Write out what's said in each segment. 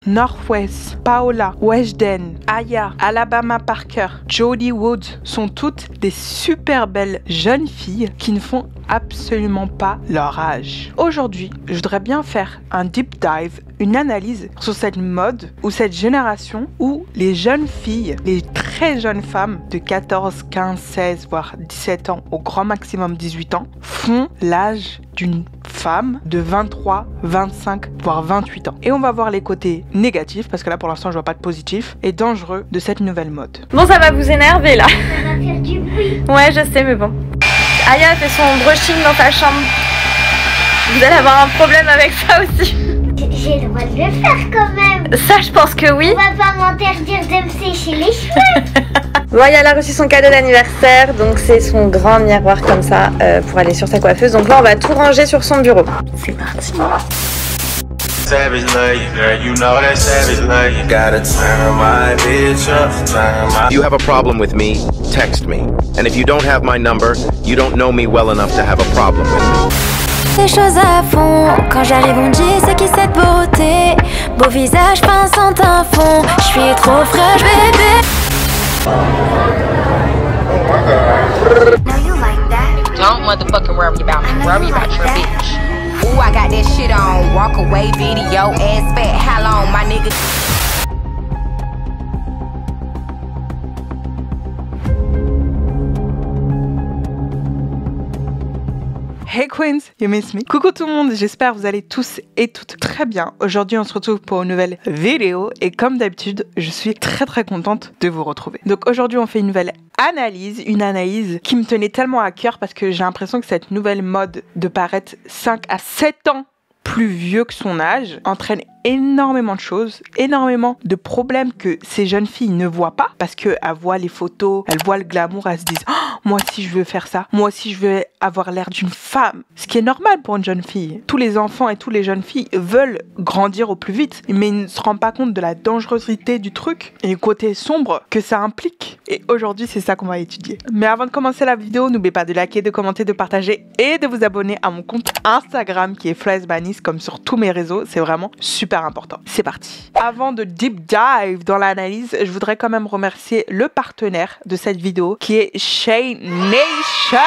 Northwest, Paola, Weshden, Aya, Alabama Parker, Jodie Wood sont toutes des super belles jeunes filles qui ne font absolument pas leur âge. Aujourd'hui, je voudrais bien faire un deep dive, une analyse sur cette mode ou cette génération où les jeunes filles, les très jeunes femmes de 14, 15, 16 voire 17 ans au grand maximum 18 ans font l'âge d'une femme de 23, 25 voire 28 ans. Et on va voir les côtés négatifs parce que là pour l'instant je vois pas de positif et dangereux de cette nouvelle mode. Bon, ça va vous énerver là. Ça va faire du bruit. Ouais, je sais, mais bon. Aya fait son brushing dans sa chambre. Vous allez avoir un problème avec ça aussi. J'ai le droit de le faire quand même. Ça, je pense que oui. On va pas m'interdire de me sécher les cheveux. Bon, elle a reçu son cadeau d'anniversaire, donc c'est son grand miroir comme ça pour aller sur sa coiffeuse. Donc là, on va tout ranger sur son bureau. C'est parti. Savage love you, girl, you know that savage love you. Gotta turn my bitch up, turn my... If you have a problem with me, text me. And if you don't have my number, you don't know me well enough to have a problem with me. Des choses à fond, quand j'arrive on dit c'est qui cette beauté. Beau visage pince en teint fond, je suis trop fraîche bébé. Don't motherfucking worry about me, worry about your bitch. Ooh, I got that shit on, walk away video, ass fat, how long, my nigga. Hey Queens, you miss me? Coucou tout le monde, j'espère que vous allez tous et toutes très bien. Aujourd'hui on se retrouve pour une nouvelle vidéo et comme d'habitude je suis très contente de vous retrouver. Donc aujourd'hui on fait une nouvelle analyse, une analyse qui me tenait tellement à cœur parce que j'ai l'impression que cette nouvelle mode de paraître 5 à 7 ans plus vieux que son âge entraîne énormément de choses, énormément de problèmes que ces jeunes filles ne voient pas parce qu'elles voient les photos, elles voient le glamour, elles se disent oh, moi aussi je veux faire ça, moi aussi je veux avoir l'air d'une femme, ce qui est normal pour une jeune fille. Tous les enfants et toutes les jeunes filles veulent grandir au plus vite mais ils ne se rendent pas compte de la dangerosité du truc et du côté sombre que ça implique. Et aujourd'hui c'est ça qu'on va étudier. Mais avant de commencer la vidéo, n'oubliez pas de liker, de commenter, de partager et de vous abonner à mon compte Instagram qui est FloesBanis comme sur tous mes réseaux, c'est vraiment super important. C'est parti. Avant de deep dive dans l'analyse, je voudrais quand même remercier le partenaire de cette vidéo qui est Shea Nation.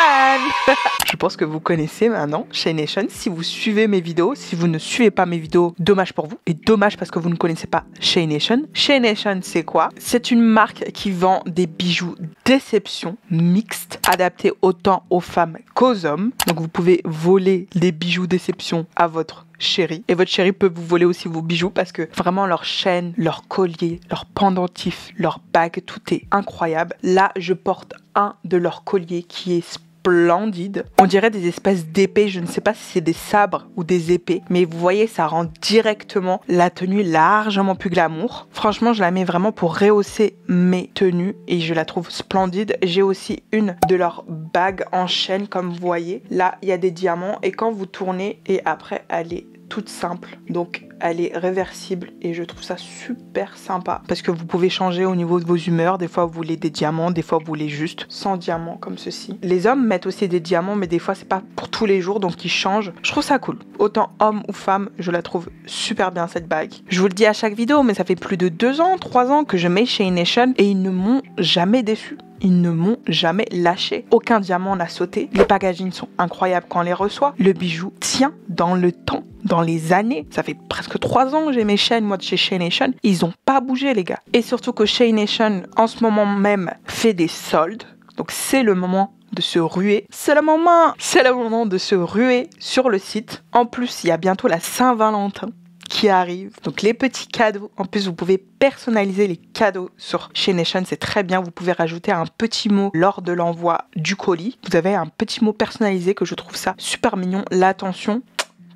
Je pense que vous connaissez maintenant Shea Nation. Si vous suivez mes vidéos, si vous ne suivez pas mes vidéos, dommage pour vous et dommage parce que vous ne connaissez pas Shea Nation. Shea Nation, c'est quoi? C'est une marque qui vend des bijoux déception mixtes adaptés autant aux femmes qu'aux hommes. Donc vous pouvez voler des bijoux déception à votre chérie et votre chérie peut vous voler aussi vos bijoux parce que vraiment leur chaîne, leur collier, leur pendentif, leur bague, tout est incroyable. Là je porte un de leurs colliers qui est splendide. On dirait des espèces d'épées, je ne sais pas si c'est des sabres ou des épées, mais vous voyez ça rend directement la tenue largement plus glamour. Franchement je la mets vraiment pour rehausser mes tenues et je la trouve splendide. J'ai aussi une de leurs bagues en chaîne comme vous voyez. Là il y a des diamants et quand vous tournez et après elle est toute simple, donc elle est réversible et je trouve ça super sympa parce que vous pouvez changer au niveau de vos humeurs. Des fois vous voulez des diamants, des fois vous voulez juste sans diamants comme ceci. Les hommes mettent aussi des diamants mais des fois c'est pas pour tous les jours donc ils changent. Je trouve ça cool. Autant homme ou femme, je la trouve super bien cette bague. Je vous le dis à chaque vidéo mais ça fait plus de 2 ans, 3 ans que je mets Shea Nation et ils ne m'ont jamais déçu. Ils ne m'ont jamais lâché. Aucun diamant n'a sauté. Les packagings sont incroyables quand on les reçoit. Le bijou tient dans le temps, dans les années. Ça fait presque 3 ans que j'ai mes chaînes, moi, de chez Shea Nation. Ils n'ont pas bougé, les gars. Et surtout que Shea Nation, en ce moment même, fait des soldes. Donc, c'est le moment de se ruer. C'est le moment de se ruer sur le site. En plus, il y a bientôt la Saint-Valentin qui arrive. Donc les petits cadeaux. En plus, vous pouvez personnaliser les cadeaux sur Shea Nation. C'est très bien. Vous pouvez rajouter un petit mot lors de l'envoi du colis. Vous avez un petit mot personnalisé que je trouve ça super mignon. L'attention,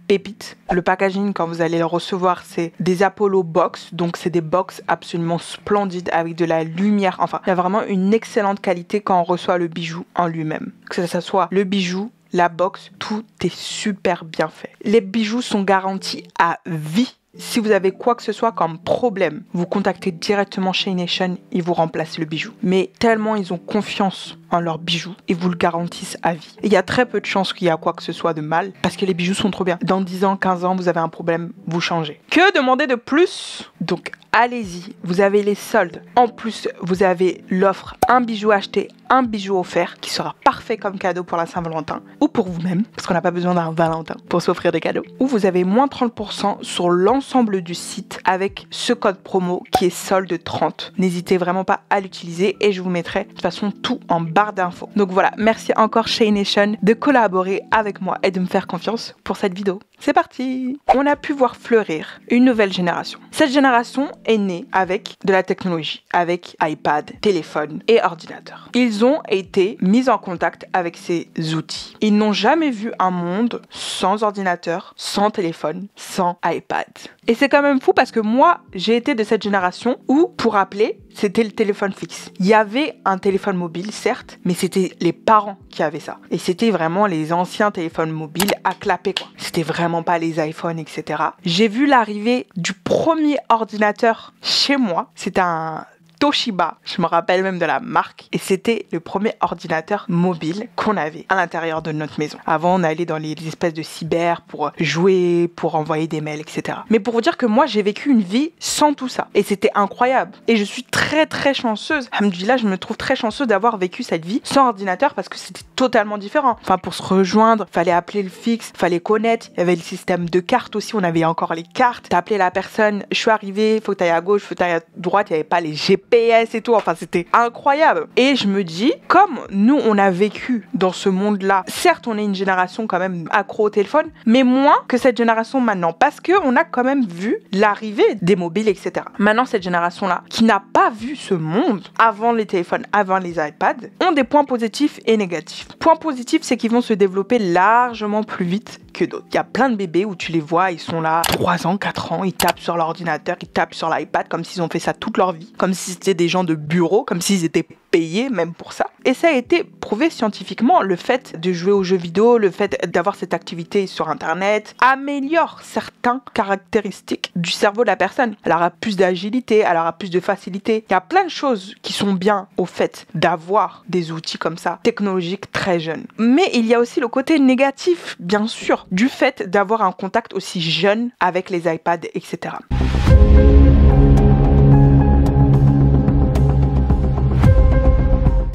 pépite. Le packaging, quand vous allez le recevoir, c'est des Apollo box. Donc, c'est des box absolument splendides avec de la lumière. Enfin, il y a vraiment une excellente qualité quand on reçoit le bijou en lui-même. Que ça soit le bijou, la box, tout est super bien fait. Les bijoux sont garantis à vie. Si vous avez quoi que ce soit comme problème, vous contactez directement Shea Nation, ils vous remplacent le bijou. Mais tellement ils ont confiance en leurs bijoux et vous le garantissent à vie. Et il y a très peu de chances qu'il y a quoi que ce soit de mal parce que les bijoux sont trop bien. Dans 10 ans, 15 ans, vous avez un problème, vous changez. Que demander de plus? Donc, allez-y, vous avez les soldes. En plus, vous avez l'offre un bijou acheté, un bijou offert qui sera parfait comme cadeau pour la Saint-Valentin ou pour vous-même parce qu'on n'a pas besoin d'un Valentin pour s'offrir des cadeaux. Ou vous avez moins 30% sur l'ensemble du site avec ce code promo qui est solde 30. N'hésitez vraiment pas à l'utiliser et je vous mettrai de toute façon tout en barre d'infos. Donc voilà, merci encore Shea Nation de collaborer avec moi et de me faire confiance pour cette vidéo. C'est parti! On a pu voir fleurir une nouvelle génération. Cette génération est née avec de la technologie, avec iPad, téléphone et ordinateur. Ils ont été mis en contact avec ces outils. Ils n'ont jamais vu un monde sans ordinateur, sans téléphone, sans iPad. Et c'est quand même fou parce que moi, j'ai été de cette génération où, pour appeler, c'était le téléphone fixe. Il y avait un téléphone mobile, certes, mais c'était les parents qui avaient ça. Et c'était vraiment les anciens téléphones mobiles à clapper, quoi. C'était vraiment pas les iPhones, etc. J'ai vu l'arrivée du premier ordinateur chez moi. C'était un Toshiba, je me rappelle même de la marque, et c'était le premier ordinateur mobile qu'on avait à l'intérieur de notre maison. Avant, on allait dans les espèces de cyber pour jouer, pour envoyer des mails, etc. Mais pour vous dire que moi, j'ai vécu une vie sans tout ça, et c'était incroyable. Et je suis très très chanceuse. Alhamdoulilah, je me trouve très chanceuse d'avoir vécu cette vie sans ordinateur parce que c'était totalement différent. Enfin, pour se rejoindre, fallait appeler le fixe, fallait connaître. Il y avait le système de cartes aussi, on avait encore les cartes. T'appelais la personne, je suis arrivée, faut que t'ailles à gauche, faut que t'ailles à droite. Il n'y avait pas les GPS et tout, enfin c'était incroyable. Et je me dis, comme nous on a vécu dans ce monde-là, certes on est une génération quand même accro au téléphone, mais moins que cette génération maintenant, parce qu'on a quand même vu l'arrivée des mobiles, etc. Maintenant cette génération-là, qui n'a pas vu ce monde avant les téléphones, avant les iPads, ont des points positifs et négatifs. Point positif, c'est qu'ils vont se développer largement plus vite que d'autres. Il y a plein de bébés où tu les vois, ils sont là 3 ans, 4 ans, ils tapent sur l'ordinateur, ils tapent sur l'iPad comme s'ils ont fait ça toute leur vie, comme si c'était des gens de bureau, comme s'ils étaient payés même pour ça. Et ça a été prouvé scientifiquement, le fait de jouer aux jeux vidéo, le fait d'avoir cette activité sur Internet améliore certaines caractéristiques du cerveau de la personne. Elle aura plus d'agilité, elle aura plus de facilité. Il y a plein de choses qui sont bien au fait d'avoir des outils comme ça, technologiques très jeunes. Mais il y a aussi le côté négatif, bien sûr, du fait d'avoir un contact aussi jeune avec les iPads, etc.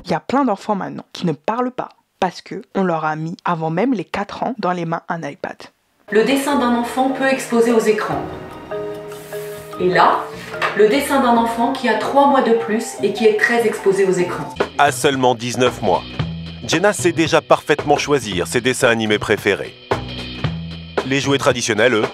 Il y a plein d'enfants maintenant qui ne parlent pas parce qu'on leur a mis, avant même les 4 ans, dans les mains un iPad. Le dessin d'un enfant peut exploser aux écrans. Et là, le dessin d'un enfant qui a 3 mois de plus et qui est très exposé aux écrans. À seulement 19 mois, Jenna sait déjà parfaitement choisir ses dessins animés préférés. Les jouets traditionnels, eux,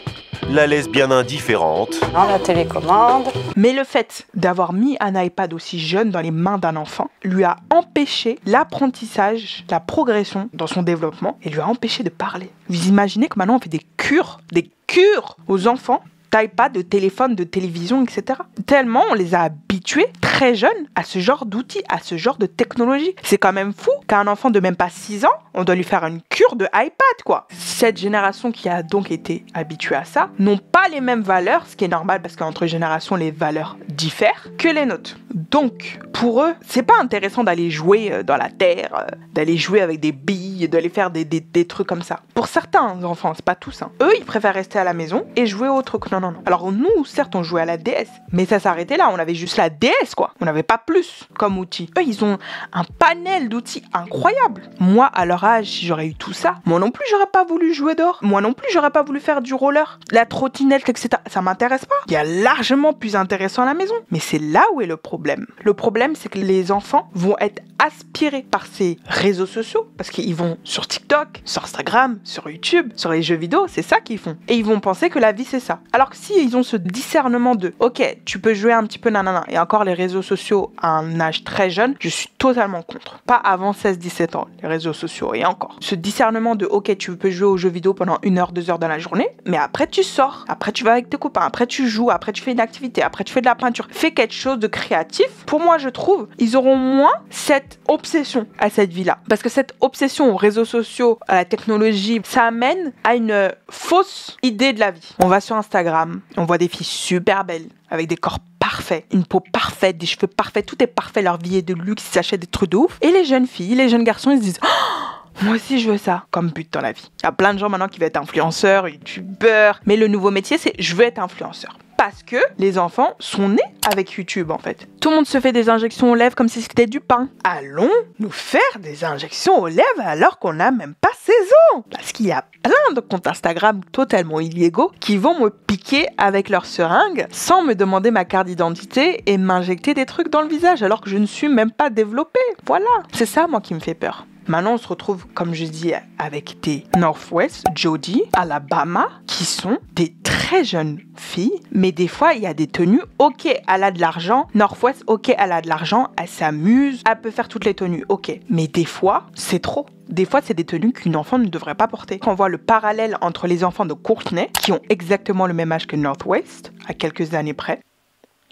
la laisse bien indifférente. La télécommande. Mais le fait d'avoir mis un iPad aussi jeune dans les mains d'un enfant lui a empêché l'apprentissage, la progression dans son développement et lui a empêché de parler. Vous imaginez que maintenant on fait des cures aux enfants d'iPad, de téléphone, de télévision, etc. Tellement on les a habitués très jeunes à ce genre d'outils, à ce genre de technologie. C'est quand même fou qu'un enfant de même pas 6 ans, on doit lui faire une cure de iPad, quoi. Cette génération qui a donc été habituée à ça n'ont pas les mêmes valeurs, ce qui est normal parce qu'entre générations, les valeurs diffèrent, que les nôtres. Donc, pour eux, c'est pas intéressant d'aller jouer dans la terre, d'aller jouer avec des billes, d'aller faire des trucs comme ça. Pour certains enfants, c'est pas tous, hein. Eux, ils préfèrent rester à la maison et jouer autre que non. Alors nous, certes, on jouait à la DS, mais ça s'arrêtait là, on avait juste la DS, quoi. On n'avait pas plus comme outil. Eux, ils ont un panel d'outils incroyable. Moi, à leur âge, si j'aurais eu tout ça, moi non plus, j'aurais pas voulu jouer dehors. Moi non plus, j'aurais pas voulu faire du roller, la trottinette, etc. Ça m'intéresse pas. Il y a largement plus intéressant à la maison. Mais c'est là où est le problème. Le problème, c'est que les enfants vont être aspirés par ces réseaux sociaux, parce qu'ils vont sur TikTok, sur Instagram, sur YouTube, sur les jeux vidéo, c'est ça qu'ils font. Et ils vont penser que la vie, c'est ça. Alors que si ils ont ce discernement de « Ok, tu peux jouer un petit peu nanana », et encore les réseaux sociaux à un âge très jeune, je suis totalement contre. Pas avant 16-17 ans, les réseaux sociaux, et encore. Ce discernement discernement de ok, tu peux jouer aux jeux vidéo pendant 1 heure, 2 heures dans la journée, mais après tu sors, après tu vas avec tes copains, après tu joues, après tu fais une activité, après tu fais de la peinture. Fais quelque chose de créatif. Pour moi, je trouve, ils auront moins cette obsession à cette vie-là. Parce que cette obsession aux réseaux sociaux, à la technologie, ça amène à une fausse idée de la vie. On va sur Instagram, on voit des filles super belles, avec des corps parfaits, une peau parfaite, des cheveux parfaits, tout est parfait, leur vie est de luxe, ils s'achètent des trucs de ouf. Et les jeunes filles, les jeunes garçons, ils se disent oh, moi aussi je veux ça comme but dans la vie. Il y a plein de gens maintenant qui veulent être influenceurs, youtubeurs, mais le nouveau métier c'est je veux être influenceur. Parce que les enfants sont nés avec YouTube en fait. Tout le monde se fait des injections aux lèvres comme si c'était du pain. Allons nous faire des injections aux lèvres alors qu'on n'a même pas 16 ans. Parce qu'il y a plein de comptes Instagram totalement illégaux qui vont me piquer avec leur seringue sans me demander ma carte d'identité et m'injecter des trucs dans le visage alors que je ne suis même pas développée. Voilà, c'est ça moi qui me fait peur. Maintenant, on se retrouve, comme je dis, avec des Northwest, Jodie, Alabama, qui sont des très jeunes filles. Mais des fois, il y a des tenues. Ok, elle a de l'argent. Northwest, ok, elle a de l'argent. Elle s'amuse. Elle peut faire toutes les tenues. Ok. Mais des fois, c'est trop. Des fois, c'est des tenues qu'une enfant ne devrait pas porter. Quand on voit le parallèle entre les enfants de Courtney, qui ont exactement le même âge que Northwest, à quelques années près,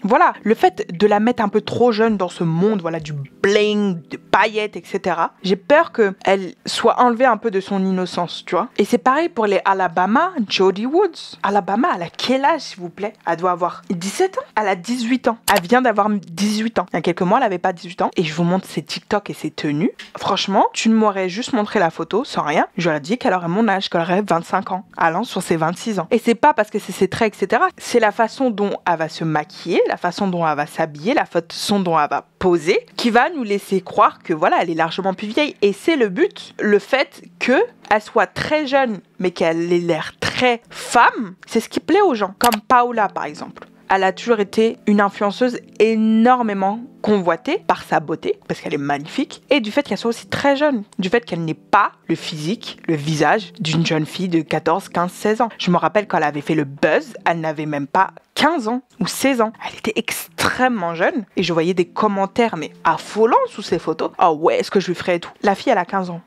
voilà, le fait de la mettre un peu trop jeune dans ce monde, voilà, du bling, de paillettes, etc. J'ai peur qu'elle soit enlevée un peu de son innocence, tu vois. Et c'est pareil pour les Alabama, Jodie Woods. Alabama, elle a quel âge, s'il vous plaît? Elle doit avoir 17 ans. Elle a 18 ans. Elle vient d'avoir 18 ans. Il y a quelques mois, elle n'avait pas 18 ans. Et je vous montre ses TikTok et ses tenues. Franchement, tu ne m'aurais juste montré la photo sans rien. J'aurais dit qu'elle aurait mon âge, qu'elle aurait 25 ans, allant sur ses 26 ans. Et c'est pas parce que c'est ses traits, etc. C'est la façon dont elle va se maquiller, la façon dont elle va s'habiller, la façon dont elle va poser, qui va nous laisser croire que voilà, elle est largement plus vieille. Et c'est le but. Le fait qu'elle soit très jeune, mais qu'elle ait l'air très femme, c'est ce qui plaît aux gens. Comme Paola, par exemple. Elle a toujours été une influenceuse énormément convoitée par sa beauté, parce qu'elle est magnifique, et du fait qu'elle soit aussi très jeune, du fait qu'elle n'ait pas le physique, le visage d'une jeune fille de 14, 15, 16 ans. Je me rappelle quand elle avait fait le buzz, elle n'avait même pas 15 ans ou 16 ans. Elle était extrêmement jeune, et je voyais des commentaires, mais affolants sous ses photos. « Oh ouais, est-ce que je lui ferais et tout ?» La fille, elle a 15 ans.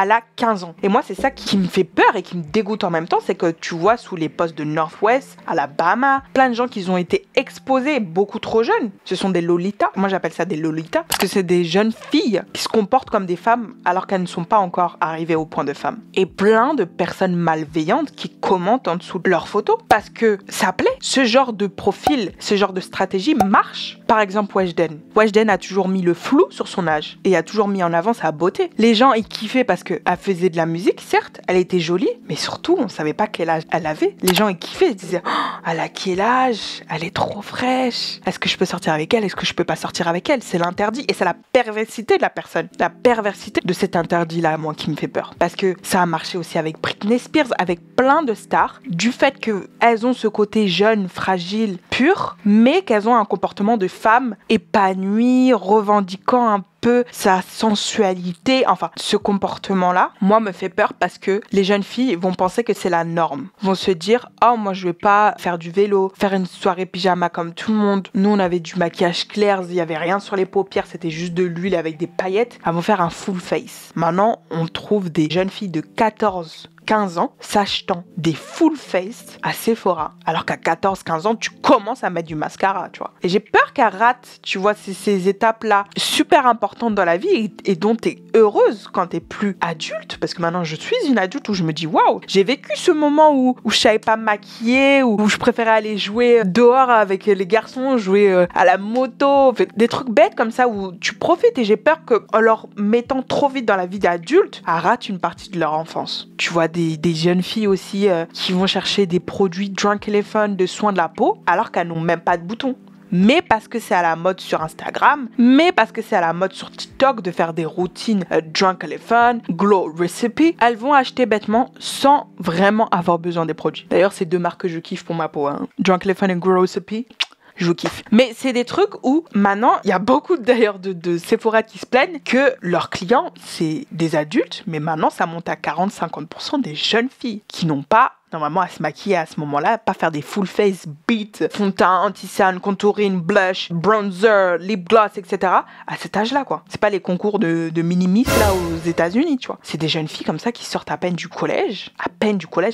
Elle a 15 ans. Et moi, c'est ça qui me fait peur et qui me dégoûte en même temps, c'est que tu vois sous les posts de Northwest, Alabama, plein de gens qui ont été exposés beaucoup trop jeunes. Ce sont des lolitas. Moi, j'appelle ça des lolitas parce que c'est des jeunes filles qui se comportent comme des femmes alors qu'elles ne sont pas encore arrivées au point de femme. Et plein de personnes malveillantes qui commentent en dessous de leurs photos parce que ça plaît. Ce genre de profil, ce genre de stratégie marche. Par exemple, Weshden. Weshden a toujours mis le flou sur son âge et a toujours mis en avant sa beauté. Les gens, ils kiffaient parce qu'elle faisait de la musique, certes, elle était jolie, mais surtout, on savait pas quel âge elle avait. Les gens, ils kiffaient, ils disaient oh, elle a quel âge? Elle est trop fraîche. Est-ce que je peux sortir avec elle? Est-ce que je peux pas sortir avec elle? C'est l'interdit et c'est la perversité de la personne. La perversité de cet interdit-là, moi, qui me fait peur. Parce que ça a marché aussi avec Britney Spears, avec plein de stars, du fait qu'elles ont ce côté jeune, fragile, pur, mais qu'elles ont un comportement de femme épanouie, revendiquant un peu sa sensualité, enfin ce comportement-là, moi me fait peur parce que les jeunes filles vont penser que c'est la norme, vont se dire oh moi je vais pas faire du vélo, faire une soirée pyjama comme tout le monde, nous on avait du maquillage clair, il y avait rien sur les paupières, c'était juste de l'huile avec des paillettes, elles vont faire un full face. Maintenant on trouve des jeunes filles de 15 ans s'achetant des full face à Sephora alors qu'à 14-15 ans tu commences à mettre du mascara, tu vois. Et j'ai peur qu'elle rate, tu vois, ces étapes-là super importantes dans la vie et dont tu es heureuse quand tu es plus adulte, parce que maintenant je suis une adulte où je me dis waouh, j'ai vécu ce moment où je savais pas me maquiller, où je préférais aller jouer dehors avec les garçons, jouer à la moto, des trucs bêtes comme ça où tu profites, et j'ai peur qu'en leur mettant trop vite dans la vie d'adulte, elles ratent une partie de leur enfance. Tu vois des jeunes filles aussi qui vont chercher des produits Drunk Elephant de soins de la peau alors qu'elles n'ont même pas de boutons. Mais parce que c'est à la mode sur Instagram, mais parce que c'est à la mode sur TikTok de faire des routines Drunk Elephant, Glow Recipe, elles vont acheter bêtement sans vraiment avoir besoin des produits. D'ailleurs, c'est deux marques que je kiffe pour ma peau, hein. Drunk Elephant et Glow Recipe. Je vous kiffe. Mais c'est des trucs où maintenant, il y a beaucoup d'ailleurs de Sephora qui se plaignent que leurs clients, c'est des adultes, mais maintenant ça monte à 40-50% des jeunes filles qui n'ont pas Normalement, elle se maquille à ce moment-là, pas faire des full face, beat, fond de teint, anti-cerne, contouring, blush, bronzer, lip gloss, etc. À cet âge-là, quoi. C'est pas les concours de mini-miss, là, aux États-Unis, tu vois. C'est des jeunes filles comme ça qui sortent à peine du collège,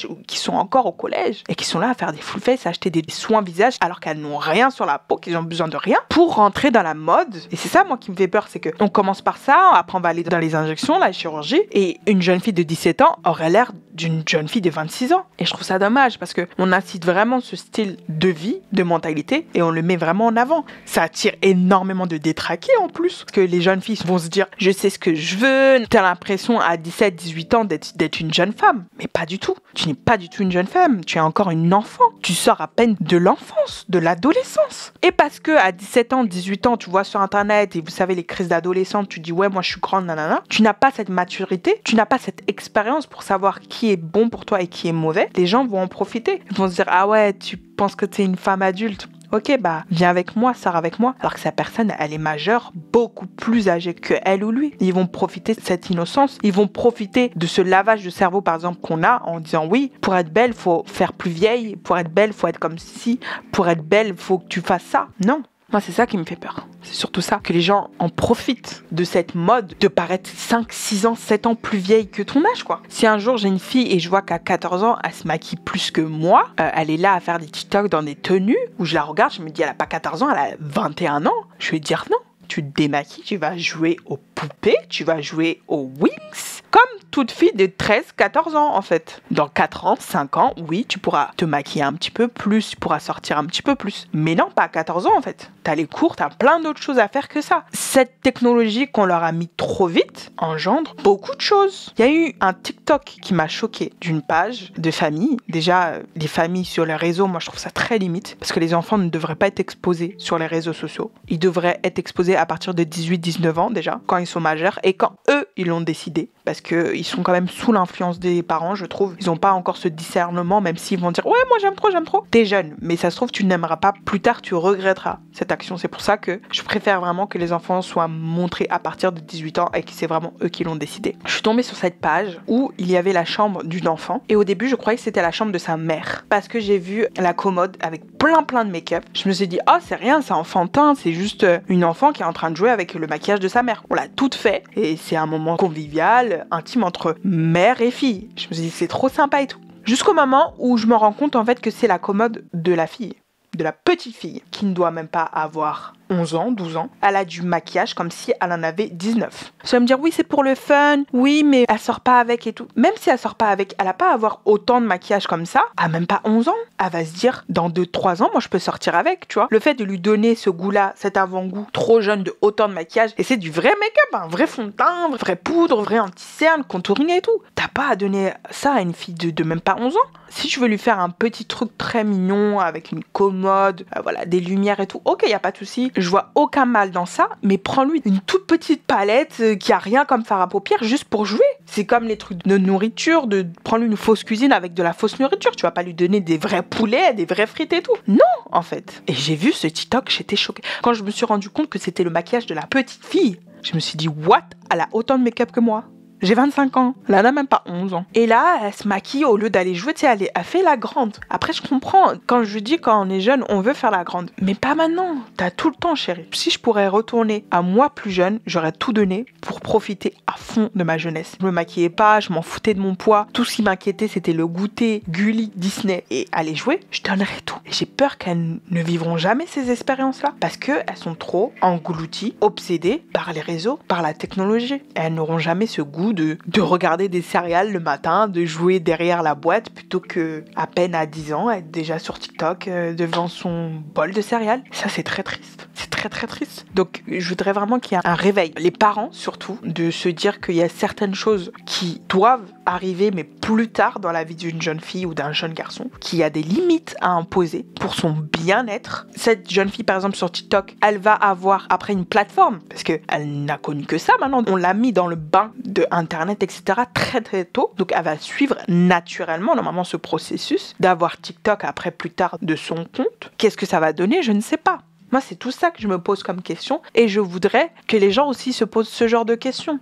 ou qui sont encore au collège, et qui sont là à faire des full face, à acheter des soins visage, alors qu'elles n'ont rien sur la peau, qu'ils ont besoin de rien, pour rentrer dans la mode. Et c'est ça, moi, qui me fait peur, c'est que on commence par ça, après on va aller dans les injections, la chirurgie, et une jeune fille de 17 ans aurait l'air d'une jeune fille de 26 ans. Et je trouve ça dommage, parce que on incite vraiment ce style de vie, de mentalité, et on le met vraiment en avant. Ça attire énormément de détraqués, en plus, parce que les jeunes filles vont se dire, je sais ce que je veux, t'as l'impression à 17, 18 ans d'être une jeune femme. Mais pas du tout. Tu n'es pas du tout une jeune femme, tu es encore une enfant. Tu sors à peine de l'enfance, de l'adolescence. Et parce que à 17 ans, 18 ans, tu vois sur internet, et vous savez les crises d'adolescente, tu dis ouais, moi je suis grande, nanana, tu n'as pas cette maturité, tu n'as pas cette expérience pour savoir qui est bon pour toi et qui est mauvais. Les gens vont en profiter. Ils vont se dire ah ouais, tu penses que tu es une femme adulte. Ok, bah, viens avec moi, sors avec moi. Alors que cette personne, elle est majeure, beaucoup plus âgée que elle ou lui. Ils vont profiter de cette innocence. Ils vont profiter de ce lavage de cerveau, par exemple, qu'on a en disant oui, pour être belle, faut faire plus vieille. Pour être belle, faut être comme ci. Pour être belle, faut que tu fasses ça. Non. Moi, c'est ça qui me fait peur. C'est surtout ça, que les gens en profitent de cette mode de paraître 5, 6 ans, 7 ans plus vieille que ton âge, quoi. Si un jour j'ai une fille et je vois qu'à 14 ans, elle se maquille plus que moi, elle est là à faire des TikTok dans des tenues, où je la regarde, je me dis, elle a pas 14 ans, elle a 21 ans. Je vais dire non. Tu te démaquilles, tu vas jouer aux poupées, tu vas jouer aux Wings, comme toute fille de 13, 14 ans en fait. Dans 4 ans, 5 ans, oui, tu pourras te maquiller un petit peu plus, tu pourras sortir un petit peu plus. Mais non, pas à 14 ans en fait. T'as les cours, t'as plein d'autres choses à faire que ça. Cette technologie qu'on leur a mis trop vite engendre beaucoup de choses. Il y a eu un TikTok qui m'a choquée d'une page de famille. Déjà, les familles sur les réseaux, moi je trouve ça très limite, parce que les enfants ne devraient pas être exposés sur les réseaux sociaux. Ils devraient être exposés à partir de 18-19 ans déjà, quand ils sont majeurs, et quand eux, ils l'ont décidé. Parce qu'ils sont quand même sous l'influence des parents, je trouve. Ils n'ont pas encore ce discernement, même s'ils vont dire « Ouais, moi j'aime trop, j'aime trop ». T'es jeune, mais ça se trouve, tu n'aimeras pas. Plus tard, tu regretteras cette action. C'est pour ça que je préfère vraiment que les enfants soient montrés à partir de 18 ans et que c'est vraiment eux qui l'ont décidé. Je suis tombée sur cette page où il y avait la chambre d'une enfant. Et au début, je croyais que c'était la chambre de sa mère. Parce que j'ai vu la commode avec plein de make-up. Je me suis dit « Oh, c'est rien, c'est enfantin, c'est juste une enfant qui est en train de jouer avec le maquillage de sa mère. » On l'a toute fait. Et c'est un moment convivial, intime entre mère et fille. Je me suis dit, c'est trop sympa et tout. Jusqu'au moment où je me rends compte en fait que c'est la commode de la fille, de la petite fille, qui ne doit même pas avoir 11 ans, 12 ans. Elle a du maquillage comme si elle en avait 19. Ça va me dire, oui, c'est pour le fun, oui, mais elle sort pas avec et tout. Même si elle sort pas avec, elle a pas à avoir autant de maquillage comme ça, à même pas 11 ans. Elle va se dire, dans 2-3 ans, moi, je peux sortir avec, tu vois. Le fait de lui donner ce goût-là, cet avant-goût trop jeune de autant de maquillage, et c'est du vrai make-up, un vrai fond de teint, vraie poudre, vrai anti-cerne, contouring et tout. T'as pas à donner ça à une fille de même pas 11 ans. Si tu veux lui faire un petit truc très mignon, avec une commode, voilà, des lumières et tout, ok, y a pas de souci. Je vois aucun mal dans ça, mais prends-lui une toute petite palette qui a rien comme fard à paupières juste pour jouer. C'est comme les trucs de nourriture, de prendre une fausse cuisine avec de la fausse nourriture. Tu vas pas lui donner des vrais poulets, des vraies frites et tout. Non, en fait. Et j'ai vu ce TikTok, j'étais choquée. Quand je me suis rendu compte que c'était le maquillage de la petite fille, je me suis dit, what? Elle a autant de make-up que moi. J'ai 25 ans, là, elle n'a même pas 11 ans. Et là, elle se maquille au lieu d'aller jouer, tu sais, elle fait la grande. Après, je comprends, quand je dis quand on est jeune, on veut faire la grande. Mais pas maintenant, t'as tout le temps, chérie. Si je pourrais retourner à moi plus jeune, j'aurais tout donné pour profiter à fond de ma jeunesse. Je me maquillais pas, je m'en foutais de mon poids. Tout ce qui m'inquiétait, c'était le goûter, Gulli, Disney. Et aller jouer, je donnerais tout. Et j'ai peur qu'elles ne vivront jamais ces expériences-là. Parce qu'elles sont trop englouties, obsédées par les réseaux, par la technologie. Et elles n'auront jamais ce goût de regarder des céréales le matin, de jouer derrière la boîte plutôt que à peine à 10 ans être déjà sur TikTok devant son bol de céréales. Ça, c'est très triste. C'est très triste. Donc je voudrais vraiment qu'il y ait un réveil. Les parents surtout, de se dire qu'il y a certaines choses qui doivent arriver mais plus tard dans la vie d'une jeune fille ou d'un jeune garçon, qu'il y a des limites à imposer pour son bien-être. Cette jeune fille par exemple sur TikTok, elle va avoir après une plateforme parce qu'elle n'a connu que ça maintenant. On l'a mis dans le bain de Internet, etc. très tôt. Donc elle va suivre naturellement normalement ce processus d'avoir TikTok après plus tard de son compte. Qu'est-ce que ça va donner? Je ne sais pas. Moi, c'est tout ça que je me pose comme question et je voudrais que les gens aussi se posent ce genre de questions.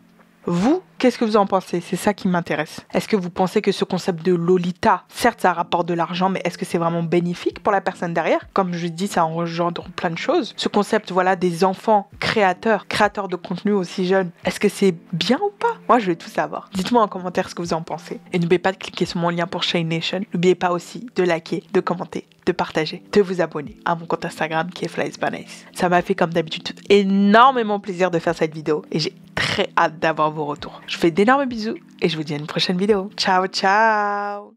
Vous, qu'est-ce que vous en pensez? C'est ça qui m'intéresse. Est-ce que vous pensez que ce concept de Lolita, certes ça rapporte de l'argent, mais est-ce que c'est vraiment bénéfique pour la personne derrière? Comme je dis, ça engendre plein de choses. Ce concept, voilà, des enfants créateurs de contenu aussi jeunes, est-ce que c'est bien ou pas? Moi, je veux tout savoir. Dites-moi en commentaire ce que vous en pensez. Et n'oubliez pas de cliquer sur mon lien pour Shine Nation. N'oubliez pas aussi de liker, de commenter, de partager, de vous abonner à mon compte Instagram qui est FlyIsBaNice. Ça m'a fait comme d'habitude énormément plaisir de faire cette vidéo et j'ai très hâte d'avoir vos retours. Je vous fais d'énormes bisous et je vous dis à une prochaine vidéo. Ciao, ciao!